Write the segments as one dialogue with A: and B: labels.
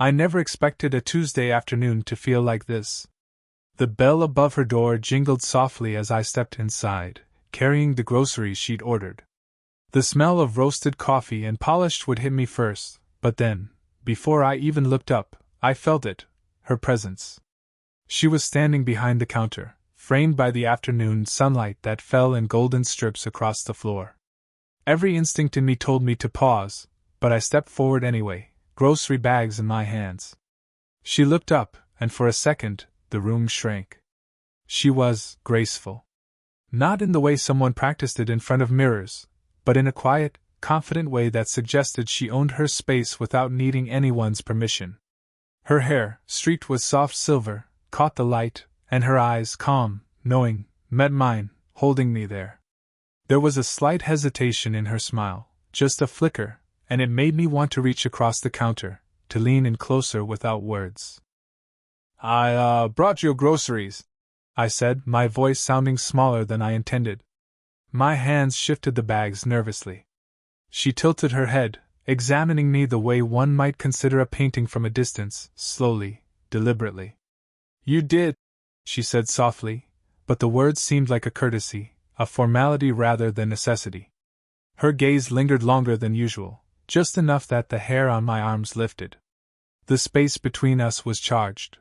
A: I never expected a Tuesday afternoon to feel like this. The bell above her door jingled softly as I stepped inside, carrying the groceries she'd ordered. The smell of roasted coffee and polished wood hit me first, but then, before I even looked up, I felt it, her presence. She was standing behind the counter, framed by the afternoon sunlight that fell in golden strips across the floor. Every instinct in me told me to pause, but I stepped forward anyway, grocery bags in my hands. She looked up, and for a second, the room shrank. She was graceful. Not in the way someone practiced it in front of mirrors, but in a quiet, confident way that suggested she owned her space without needing anyone's permission. Her hair, streaked with soft silver, caught the light, and her eyes, calm, knowing, met mine, holding me there. There was a slight hesitation in her smile, just a flicker, and it made me want to reach across the counter, to lean in closer without words. I brought you groceries, I said, my voice sounding smaller than I intended. My hands shifted the bags nervously. She tilted her head, examining me the way one might consider a painting from a distance, slowly, deliberately. You did, she said softly, but the words seemed like a courtesy, a formality rather than necessity. Her gaze lingered longer than usual, just enough that the hair on my arms lifted. The space between us was charged.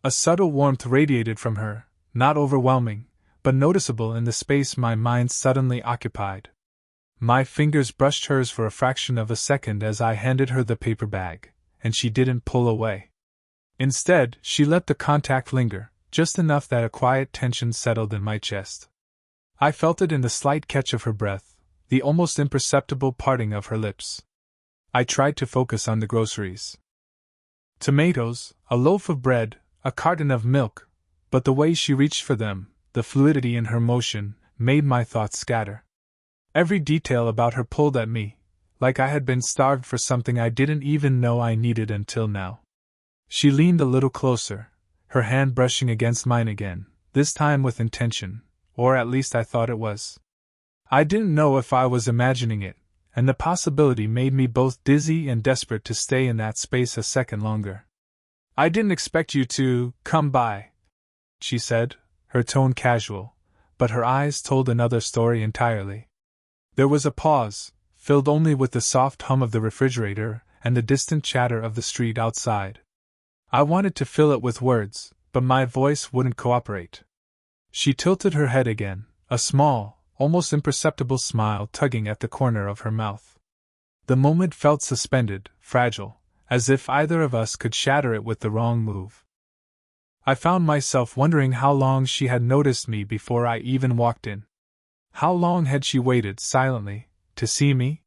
A: A subtle warmth radiated from her, not overwhelming, but noticeable in the space my mind suddenly occupied. My fingers brushed hers for a fraction of a second as I handed her the paper bag, and she didn't pull away. Instead, she let the contact linger, just enough that a quiet tension settled in my chest. I felt it in the slight catch of her breath, the almost imperceptible parting of her lips. I tried to focus on the groceries. Tomatoes, a loaf of bread, a carton of milk, but the way she reached for them, the fluidity in her motion, made my thoughts scatter. Every detail about her pulled at me, like I had been starved for something I didn't even know I needed until now. She leaned a little closer, her hand brushing against mine again, this time with intention, or at least I thought it was. I didn't know if I was imagining it, and the possibility made me both dizzy and desperate to stay in that space a second longer. I didn't expect you to come by, she said, her tone casual, but her eyes told another story entirely. There was a pause, filled only with the soft hum of the refrigerator and the distant chatter of the street outside. I wanted to fill it with words, but my voice wouldn't cooperate. She tilted her head again, a small, almost imperceptible smile tugging at the corner of her mouth. The moment felt suspended, fragile, as if either of us could shatter it with the wrong move. I found myself wondering how long she had noticed me before I even walked in. How long had she waited silently to see me?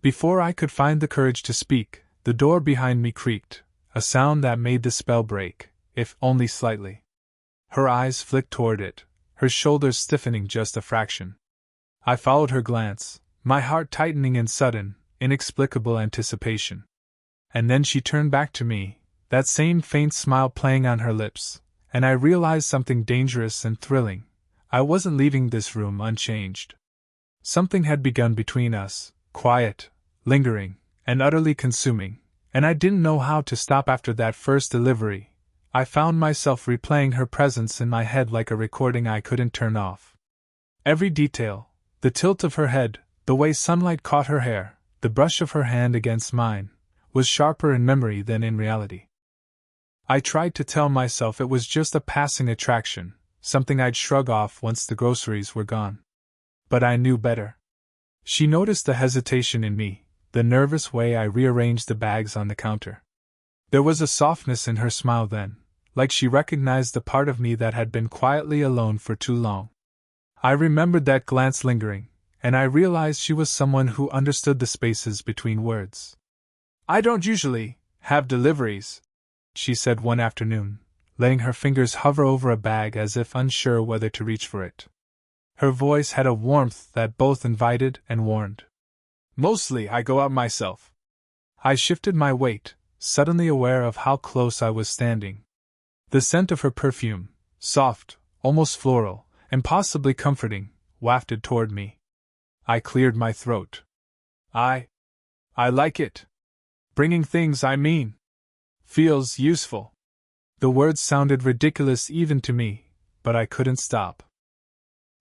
A: Before I could find the courage to speak, the door behind me creaked, a sound that made the spell break, if only slightly. Her eyes flicked toward it, her shoulders stiffening just a fraction. I followed her glance, my heart tightening in sudden, inexplicable anticipation. And then she turned back to me, that same faint smile playing on her lips, and I realized something dangerous and thrilling. I wasn't leaving this room unchanged. Something had begun between us, quiet, lingering, and utterly consuming, and I didn't know how to stop after that first delivery. I found myself replaying her presence in my head like a recording I couldn't turn off. Every detail, the tilt of her head, the way sunlight caught her hair, the brush of her hand against mine, was sharper in memory than in reality. I tried to tell myself it was just a passing attraction, something I'd shrug off once the groceries were gone. But I knew better. She noticed the hesitation in me, the nervous way I rearranged the bags on the counter. There was a softness in her smile then, like she recognized the part of me that had been quietly alone for too long. I remembered that glance lingering, and I realized she was someone who understood the spaces between words. I don't usually have deliveries, she said one afternoon, letting her fingers hover over a bag as if unsure whether to reach for it. Her voice had a warmth that both invited and warned. Mostly I go out myself. I shifted my weight, suddenly aware of how close I was standing. The scent of her perfume, soft, almost floral, and possibly comforting, wafted toward me. I cleared my throat. I like it. Bringing things, I mean. Feels useful. The words sounded ridiculous even to me, but I couldn't stop.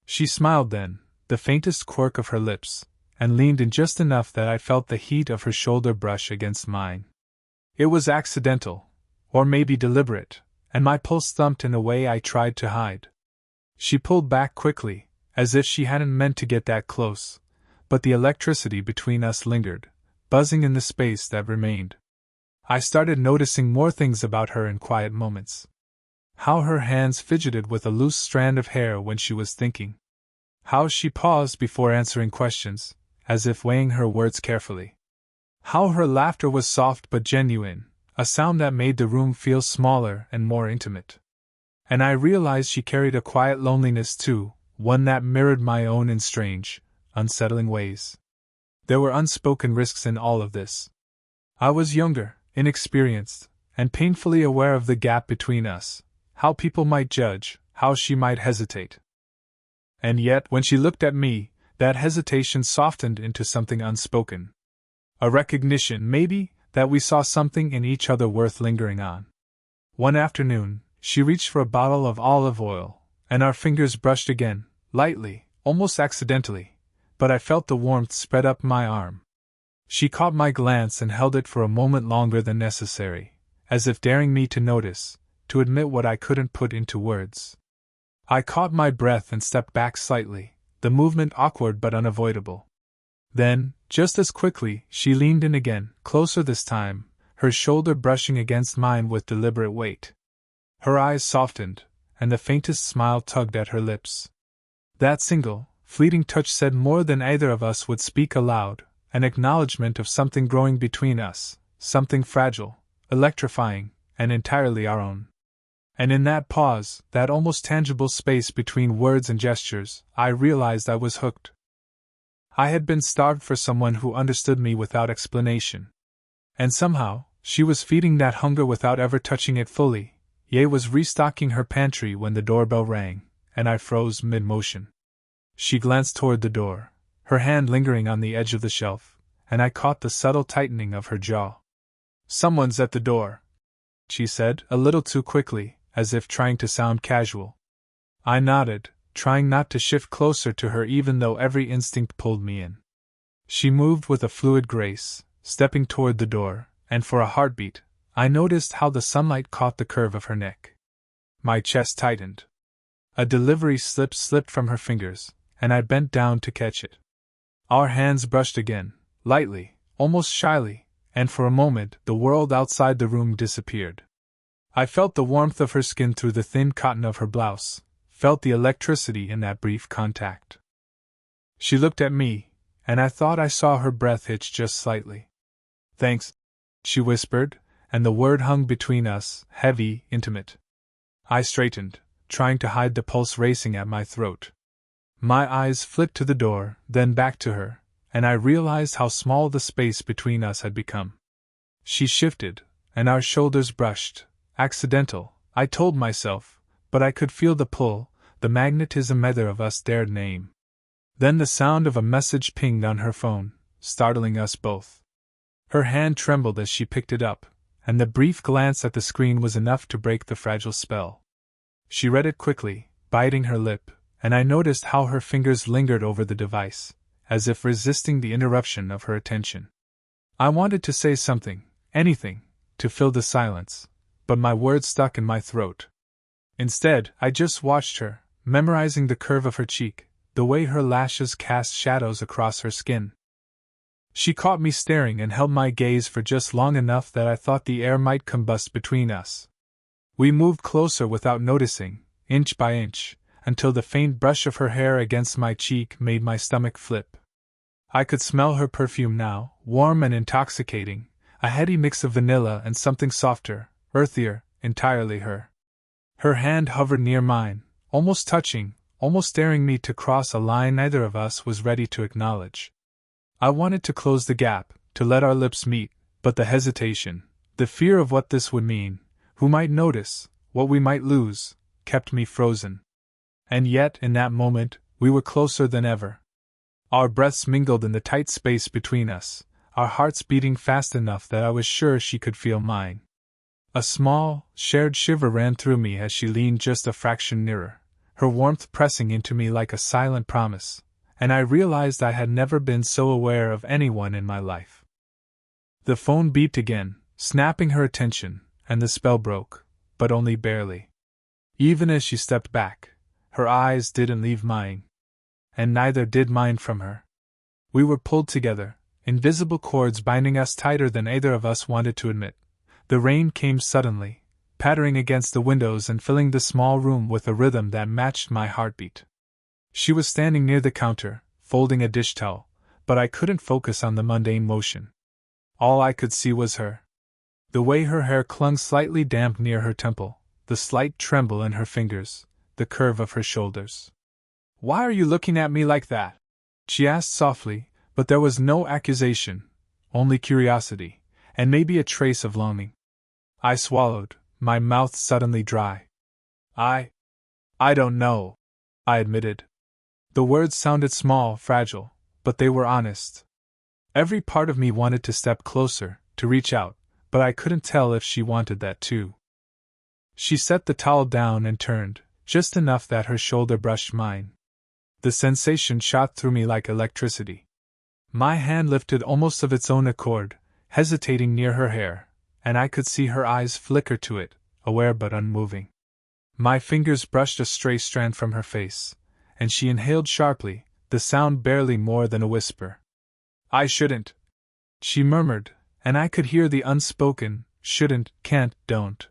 A: She smiled then, the faintest quirk of her lips, and leaned in just enough that I felt the heat of her shoulder brush against mine. It was accidental, or maybe deliberate, and my pulse thumped in a way I tried to hide. She pulled back quickly, as if she hadn't meant to get that close, but the electricity between us lingered, buzzing in the space that remained. I started noticing more things about her in quiet moments. How her hands fidgeted with a loose strand of hair when she was thinking. How she paused before answering questions, as if weighing her words carefully. How her laughter was soft but genuine, a sound that made the room feel smaller and more intimate. And I realized she carried a quiet loneliness too, one that mirrored my own in strange, unsettling ways. There were unspoken risks in all of this. I was younger, inexperienced, and painfully aware of the gap between us, how people might judge, how she might hesitate. And yet, when she looked at me, that hesitation softened into something unspoken. A recognition, maybe, that we saw something in each other worth lingering on. One afternoon, she reached for a bottle of olive oil, and our fingers brushed again, lightly, almost accidentally, but I felt the warmth spread up my arm. She caught my glance and held it for a moment longer than necessary, as if daring me to notice, to admit what I couldn't put into words. I caught my breath and stepped back slightly, the movement awkward but unavoidable. Then, just as quickly, she leaned in again, closer this time, her shoulder brushing against mine with deliberate weight. Her eyes softened, and the faintest smile tugged at her lips. That single, fleeting touch said more than either of us would speak aloud, an acknowledgement of something growing between us, something fragile, electrifying, and entirely our own. And in that pause, that almost tangible space between words and gestures, I realized I was hooked. I had been starved for someone who understood me without explanation. And somehow, she was feeding that hunger without ever touching it fully, was restocking her pantry when the doorbell rang, and I froze mid-motion. She glanced toward the door, her hand lingering on the edge of the shelf, and I caught the subtle tightening of her jaw. "Someone's at the door," she said, a little too quickly, as if trying to sound casual. I nodded, trying not to shift closer to her even though every instinct pulled me in. She moved with a fluid grace, stepping toward the door, and for a heartbeat, I noticed how the sunlight caught the curve of her neck. My chest tightened. A delivery slip slipped from her fingers, and I bent down to catch it. Our hands brushed again, lightly, almost shyly, and for a moment the world outside the room disappeared. I felt the warmth of her skin through the thin cotton of her blouse, felt the electricity in that brief contact. She looked at me, and I thought I saw her breath hitch just slightly. "Thanks," she whispered, and the word hung between us, heavy, intimate. I straightened, trying to hide the pulse racing at my throat. My eyes flicked to the door, then back to her, and I realized how small the space between us had become. She shifted, and our shoulders brushed. Accidental, I told myself, but I could feel the pull, the magnetism neither of us dared name. Then the sound of a message pinged on her phone, startling us both. Her hand trembled as she picked it up, and the brief glance at the screen was enough to break the fragile spell. She read it quickly, biting her lip, and I noticed how her fingers lingered over the device, as if resisting the interruption of her attention. I wanted to say something, anything, to fill the silence, but my words stuck in my throat. Instead, I just watched her, memorizing the curve of her cheek, the way her lashes cast shadows across her skin. She caught me staring and held my gaze for just long enough that I thought the air might combust between us. We moved closer without noticing, inch by inch, until the faint brush of her hair against my cheek made my stomach flip. I could smell her perfume now, warm and intoxicating, a heady mix of vanilla and something softer, earthier, entirely her. Her hand hovered near mine, almost touching, almost daring me to cross a line neither of us was ready to acknowledge. I wanted to close the gap, to let our lips meet, but the hesitation, the fear of what this would mean, who might notice, what we might lose, kept me frozen. And yet, in that moment, we were closer than ever. Our breaths mingled in the tight space between us, our hearts beating fast enough that I was sure she could feel mine. A small, shared shiver ran through me as she leaned just a fraction nearer, her warmth pressing into me like a silent promise, and I realized I had never been so aware of anyone in my life. The phone beeped again, snapping her attention, and the spell broke, but only barely. Even as she stepped back, her eyes didn't leave mine. And neither did mine from her. We were pulled together, invisible cords binding us tighter than either of us wanted to admit. The rain came suddenly, pattering against the windows and filling the small room with a rhythm that matched my heartbeat. She was standing near the counter, folding a dish towel, but I couldn't focus on the mundane motion. All I could see was her. The way her hair clung slightly damp near her temple, the slight tremble in her fingers, the curve of her shoulders. "Why are you looking at me like that?" she asked softly, but there was no accusation, only curiosity, and maybe a trace of longing. I swallowed, my mouth suddenly dry. I don't know," I admitted. The words sounded small, fragile, but they were honest. Every part of me wanted to step closer, to reach out, but I couldn't tell if she wanted that too. She set the towel down and turned, just enough that her shoulder brushed mine. The sensation shot through me like electricity. My hand lifted almost of its own accord, hesitating near her hair, and I could see her eyes flicker to it, aware but unmoving. My fingers brushed a stray strand from her face, and she inhaled sharply, the sound barely more than a whisper. "I shouldn't," she murmured, and I could hear the unspoken, shouldn't, can't, don't.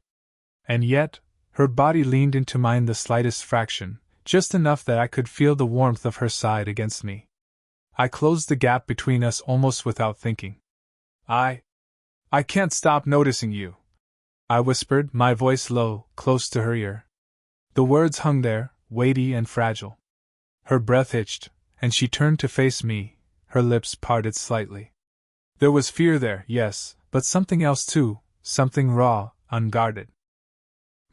A: And yet, her body leaned into mine the slightest fraction, just enough that I could feel the warmth of her side against me. I closed the gap between us almost without thinking. I can't stop noticing you," I whispered, my voice low, close to her ear. The words hung there, weighty and fragile. Her breath hitched, and she turned to face me, her lips parted slightly. There was fear there, yes, but something else too, something raw, unguarded.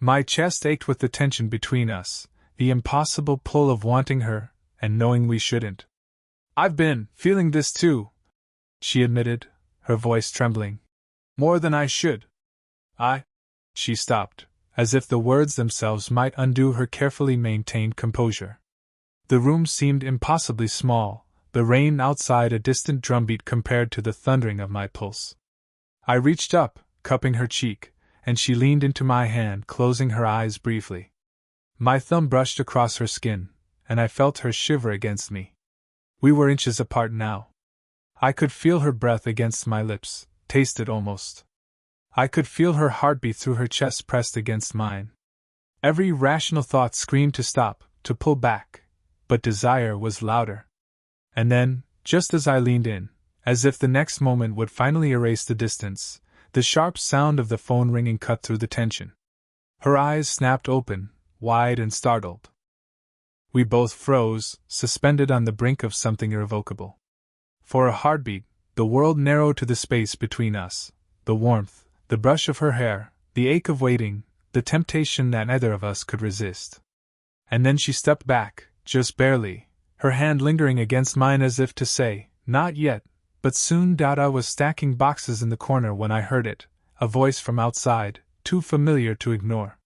A: My chest ached with the tension between us, the impossible pull of wanting her, and knowing we shouldn't. "I've been feeling this too," she admitted, her voice trembling. "More than I should. She stopped, as if the words themselves might undo her carefully maintained composure. The room seemed impossibly small, the rain outside a distant drumbeat compared to the thundering of my pulse. I reached up, cupping her cheek, and she leaned into my hand, closing her eyes briefly. My thumb brushed across her skin, and I felt her shiver against me. We were inches apart now. I could feel her breath against my lips, taste it almost. I could feel her heartbeat through her chest pressed against mine. Every rational thought screamed to stop, to pull back, but desire was louder. And then, just as I leaned in, as if the next moment would finally erase the distance, the sharp sound of the phone ringing cut through the tension. Her eyes snapped open, wide and startled. We both froze, suspended on the brink of something irrevocable. For a heartbeat, the world narrowed to the space between us, the warmth, the brush of her hair, the ache of waiting, the temptation that neither of us could resist. And then she stepped back, just barely, her hand lingering against mine as if to say, "Not yet," but soon. I was stacking boxes in the corner when I heard it, a voice from outside, too familiar to ignore.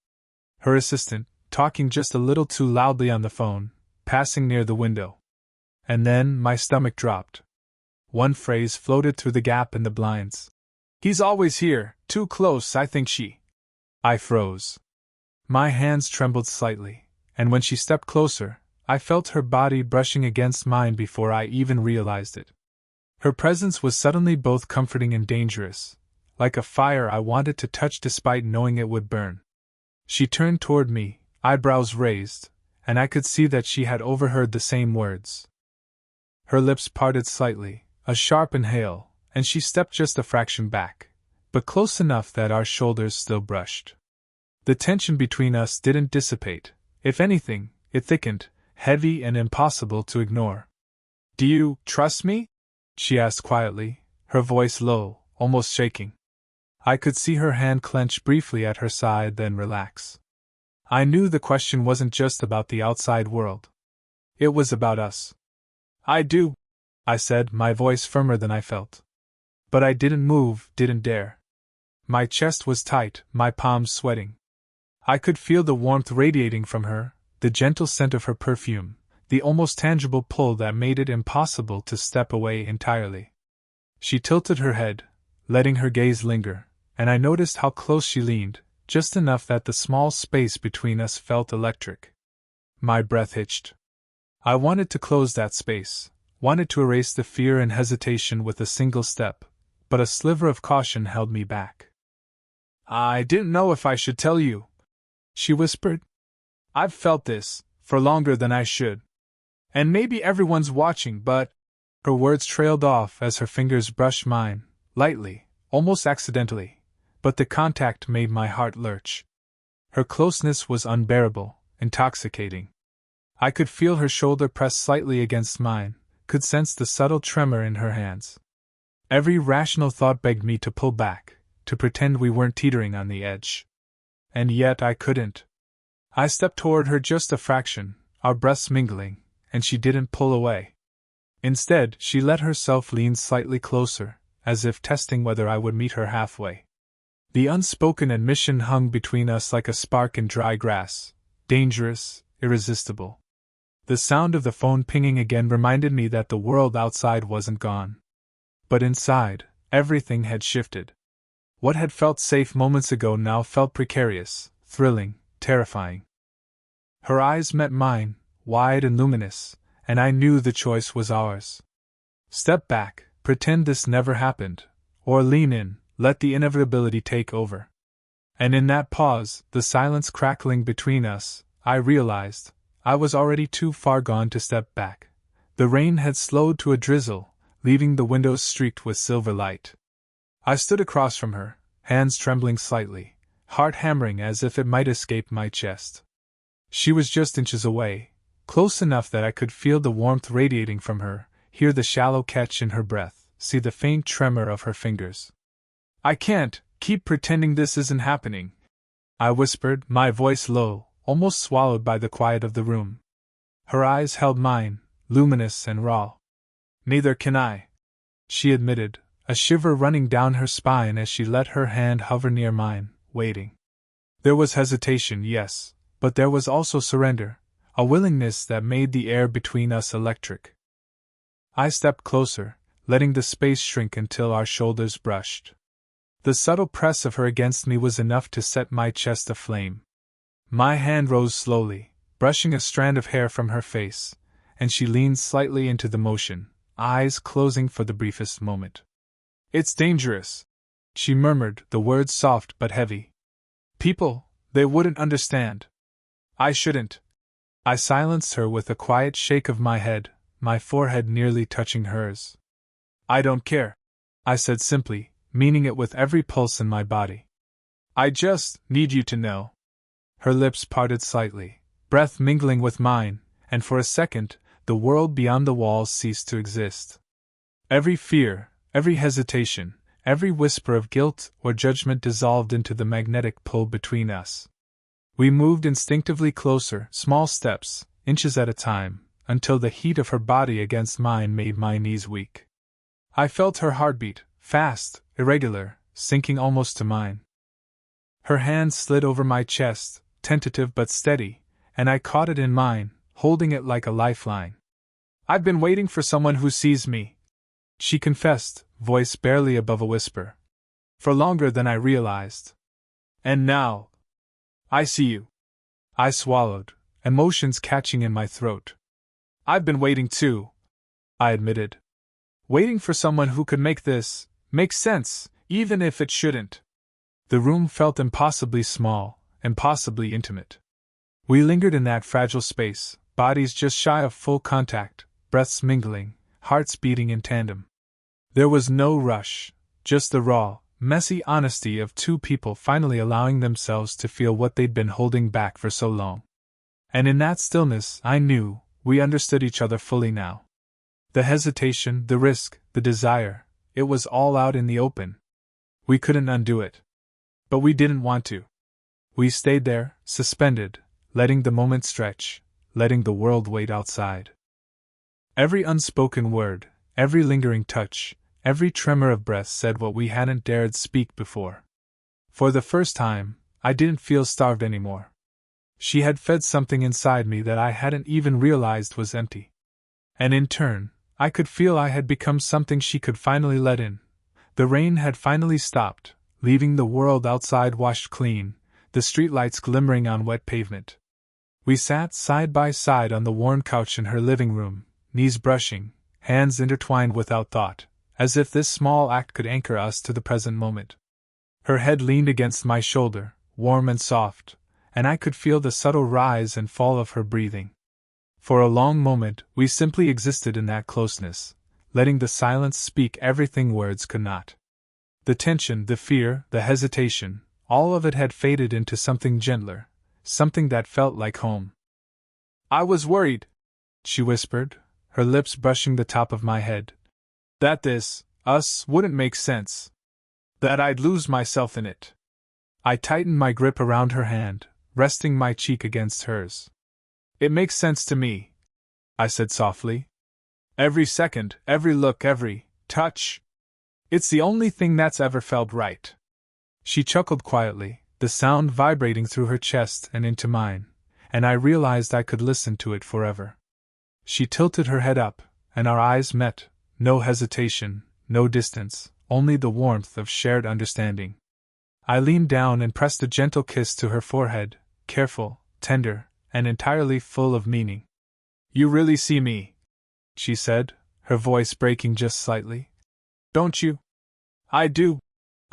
A: Her assistant, talking just a little too loudly on the phone, passing near the window. And then my stomach dropped. One phrase floated through the gap in the blinds. "He's always here, too close, I think she." I froze. My hands trembled slightly, and when she stepped closer, I felt her body brushing against mine before I even realized it. Her presence was suddenly both comforting and dangerous, like a fire I wanted to touch despite knowing it would burn. She turned toward me, eyebrows raised, and I could see that she had overheard the same words. Her lips parted slightly, a sharp inhale, and she stepped just a fraction back, but close enough that our shoulders still brushed. The tension between us didn't dissipate. If anything, it thickened, heavy and impossible to ignore. "Do you trust me?" she asked quietly, her voice low, almost shaking. I could see her hand clench briefly at her side, then relax. I knew the question wasn't just about the outside world. It was about us. "I do," I said, my voice firmer than I felt. But I didn't move, didn't dare. My chest was tight, my palms sweating. I could feel the warmth radiating from her, the gentle scent of her perfume, the almost tangible pull that made it impossible to step away entirely. She tilted her head, letting her gaze linger, and I noticed how close she leaned, just enough that the small space between us felt electric. My breath hitched. I wanted to close that space, wanted to erase the fear and hesitation with a single step, but a sliver of caution held me back. "I didn't know if I should tell you," she whispered. "I've felt this for longer than I should. And maybe everyone's watching, but—" Her words trailed off as her fingers brushed mine, lightly, almost accidentally, but the contact made my heart lurch. Her closeness was unbearable, intoxicating. I could feel her shoulder press slightly against mine, could sense the subtle tremor in her hands. Every rational thought begged me to pull back, to pretend we weren't teetering on the edge. And yet I couldn't. I stepped toward her just a fraction, our breaths mingling, and she didn't pull away. Instead, she let herself lean slightly closer, as if testing whether I would meet her halfway. The unspoken admission hung between us like a spark in dry grass, dangerous, irresistible. The sound of the phone pinging again reminded me that the world outside wasn't gone. But inside, everything had shifted. What had felt safe moments ago now felt precarious, thrilling, terrifying. Her eyes met mine, wide and luminous, and I knew the choice was ours. Step back, pretend this never happened, or lean in, let the inevitability take over. And in that pause, the silence crackling between us, I realized I was already too far gone to step back. The rain had slowed to a drizzle, leaving the windows streaked with silver light. I stood across from her, hands trembling slightly, heart hammering as if it might escape my chest. She was just inches away, close enough that I could feel the warmth radiating from her, hear the shallow catch in her breath, see the faint tremor of her fingers. "I can't keep pretending this isn't happening," I whispered, my voice low, almost swallowed by the quiet of the room. Her eyes held mine, luminous and raw. "Neither can I," she admitted, a shiver running down her spine as she let her hand hover near mine, waiting. There was hesitation, yes, but there was also surrender, a willingness that made the air between us electric. I stepped closer, letting the space shrink until our shoulders brushed. The subtle press of her against me was enough to set my chest aflame. My hand rose slowly, brushing a strand of hair from her face, and she leaned slightly into the motion, eyes closing for the briefest moment. "It's dangerous," she murmured, the words soft but heavy. "People, they wouldn't understand. I shouldn't." I silenced her with a quiet shake of my head, my forehead nearly touching hers. "I don't care," I said simply, meaning it with every pulse in my body. "I just need you to know." Her lips parted slightly, breath mingling with mine, and for a second, the world beyond the walls ceased to exist. Every fear, every hesitation, every whisper of guilt or judgment dissolved into the magnetic pull between us. We moved instinctively closer, small steps, inches at a time, until the heat of her body against mine made my knees weak. I felt her heartbeat, fast, irregular, sinking almost to mine. Her hand slid over my chest, tentative but steady, and I caught it in mine, holding it like a lifeline. "I've been waiting for someone who sees me," she confessed, voice barely above a whisper. "For longer than I realized. And now, I see you." I swallowed, emotions catching in my throat. "I've been waiting too," I admitted. "Waiting for someone who could make this make sense, even if it shouldn't." The room felt impossibly small, impossibly intimate. We lingered in that fragile space, bodies just shy of full contact, breaths mingling, hearts beating in tandem. There was no rush, just the raw, messy honesty of two people finally allowing themselves to feel what they'd been holding back for so long. And in that stillness, I knew we understood each other fully now. The hesitation, the risk, the desire, it was all out in the open. We couldn't undo it. But we didn't want to. We stayed there, suspended, letting the moment stretch, letting the world wait outside. Every unspoken word, every lingering touch, every tremor of breath said what we hadn't dared speak before. For the first time, I didn't feel starved anymore. She had fed something inside me that I hadn't even realized was empty. And in turn, I could feel I had become something she could finally let in. The rain had finally stopped, leaving the world outside washed clean, the streetlights glimmering on wet pavement. We sat side by side on the worn couch in her living room, knees brushing, hands intertwined without thought, as if this small act could anchor us to the present moment. Her head leaned against my shoulder, warm and soft, and I could feel the subtle rise and fall of her breathing. For a long moment, we simply existed in that closeness, letting the silence speak everything words could not. The tension, the fear, the hesitation, all of it had faded into something gentler, something that felt like home. "I was worried," she whispered, her lips brushing the top of my head, "that us, wouldn't make sense. That I'd lose myself in it." I tightened my grip around her hand, resting my cheek against hers. "It makes sense to me," I said softly. "Every second, every look, every touch. It's the only thing that's ever felt right." She chuckled quietly, the sound vibrating through her chest and into mine, and I realized I could listen to it forever. She tilted her head up, and our eyes met, no hesitation, no distance, only the warmth of shared understanding. I leaned down and pressed a gentle kiss to her forehead, careful, tender, and entirely full of meaning. "You really see me," she said, her voice breaking just slightly. "Don't you?" "I do,"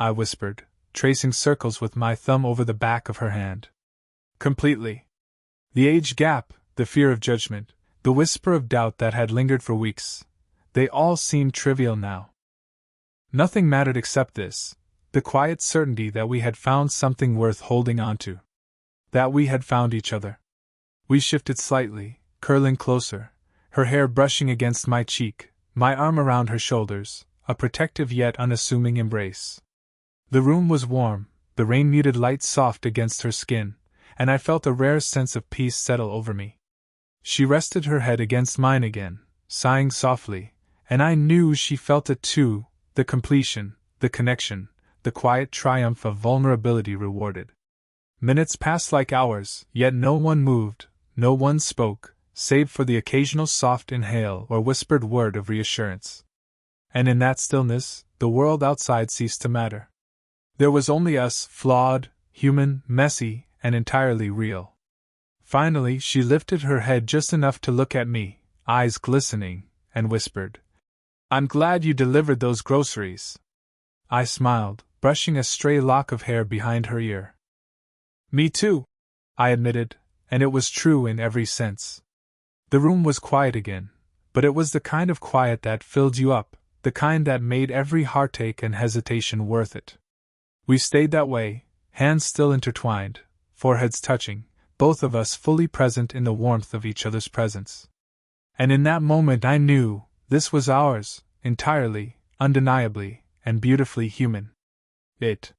A: I whispered, tracing circles with my thumb over the back of her hand. "Completely." The age gap, the fear of judgment, the whisper of doubt that had lingered for weeks, they all seemed trivial now. Nothing mattered except this, the quiet certainty that we had found something worth holding on to. That we had found each other. We shifted slightly, curling closer, her hair brushing against my cheek, my arm around her shoulders, a protective yet unassuming embrace. The room was warm, the rain-muted light soft against her skin, and I felt a rare sense of peace settle over me. She rested her head against mine again, sighing softly, and I knew she felt it too, the completion, the connection, the quiet triumph of vulnerability rewarded. Minutes passed like hours, yet no one moved, no one spoke, save for the occasional soft inhale or whispered word of reassurance. And in that stillness, the world outside ceased to matter. There was only us, flawed, human, messy, and entirely real. Finally, she lifted her head just enough to look at me, eyes glistening, and whispered, "I'm glad you delivered those groceries." I smiled, brushing a stray lock of hair behind her ear. "Me too," I admitted, and it was true in every sense. The room was quiet again, but it was the kind of quiet that filled you up, the kind that made every heartache and hesitation worth it. We stayed that way, hands still intertwined, foreheads touching, both of us fully present in the warmth of each other's presence. And in that moment I knew, this was ours, entirely, undeniably, and beautifully human. It